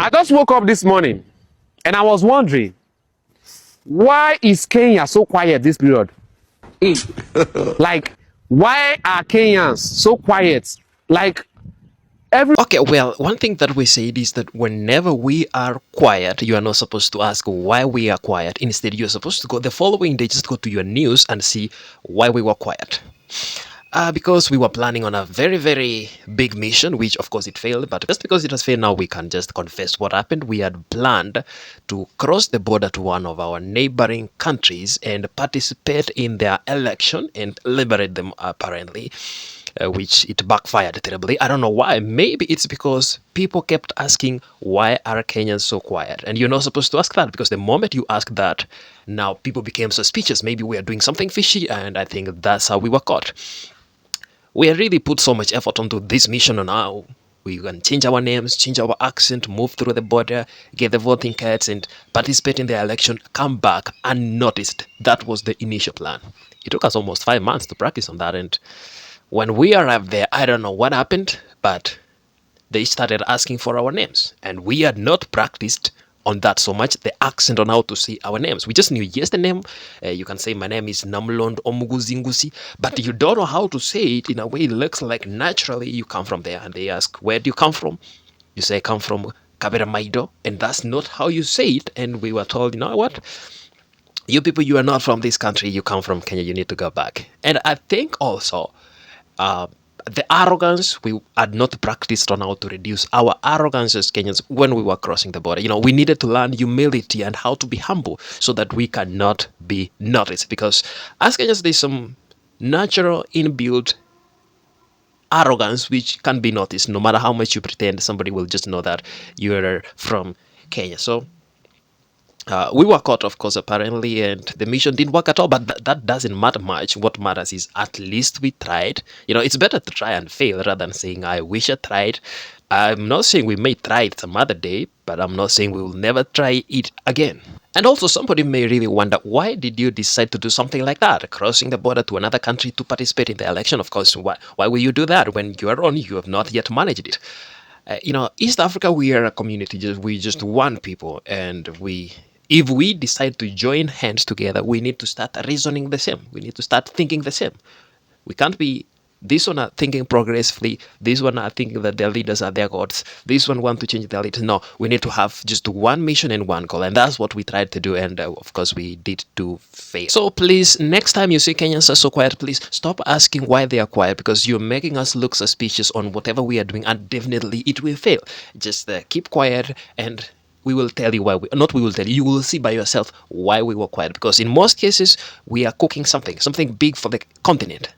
I just woke up this morning and I was wondering, why is Kenya so quiet this period? Like, why are Kenyans so quiet? Like, Okay, well, one thing that we said is that whenever we are quiet, you are not supposed to ask why we are quiet. Instead, you're supposed to go the following day, just go to your news and see why we were quiet. Because we were planning on a very, very big mission, which of course it failed. But just because it has failed, now we can just confess what happened. We had planned to cross the border to one of our neighboring countries and participate in their election and liberate them, apparently. Which it backfired terribly. I don't know why. Maybe it's because people kept asking, why are Kenyans so quiet? And you're not supposed to ask that, because the moment you ask that, now people became suspicious. Maybe we are doing something fishy, and I think that's how we were caught. We have really put so much effort onto this mission now. We can change our names, change our accent, move through the border, get the voting cards, and participate in the election, come back unnoticed. That was the initial plan. It took us almost 5 months to practice on that, and when we arrived there, I don't know what happened, but they started asking for our names. And we had not practiced on that so much, the accent on how to say our names. We just knew, yes, the name. You can say, my name is Namlond Omuguzingusi, but you don't know how to say it in a way it looks like naturally you come from there. And they ask, where do you come from? You say, I come from Kabera Maido, and that's not how you say it. And we were told, you know what? You people, you are not from this country, you come from Kenya, you need to go back. And I think also, the arrogance, we had not practiced on how to reduce our arrogance as Kenyans when we were crossing the border. We needed to learn humility and how to be humble so that we cannot be noticed. Because as Kenyans, there's some natural inbuilt arrogance which can be noticed. No matter how much you pretend, somebody will just know that you're from Kenya. So we were caught, of course, apparently, and the mission didn't work at all, but that doesn't matter much. What matters is at least we tried. It's better to try and fail rather than saying, I wish I tried. I'm not saying we may try it some other day, but I'm not saying we will never try it again. And also, somebody may really wonder, why did you decide to do something like that, crossing the border to another country to participate in the election? Of course, why will you do that when you are on? You have not yet managed it. East Africa, we are a community, we just one people, and if we decide to join hands together, we need to start reasoning the same. We need to start thinking the same. We can't be this one are thinking progressively, this one are thinking that their leaders are their gods, this one want to change their leaders. No, we need to have just one mission and one goal, and that's what we tried to do, and of course we did to fail. So please, next time you see Kenyans are so quiet, please stop asking why they are quiet, because you're making us look suspicious on whatever we are doing, and definitely it will fail. Just keep quiet, and we will tell you why you will see by yourself why we were quiet, because in most cases we are cooking something big for the continent.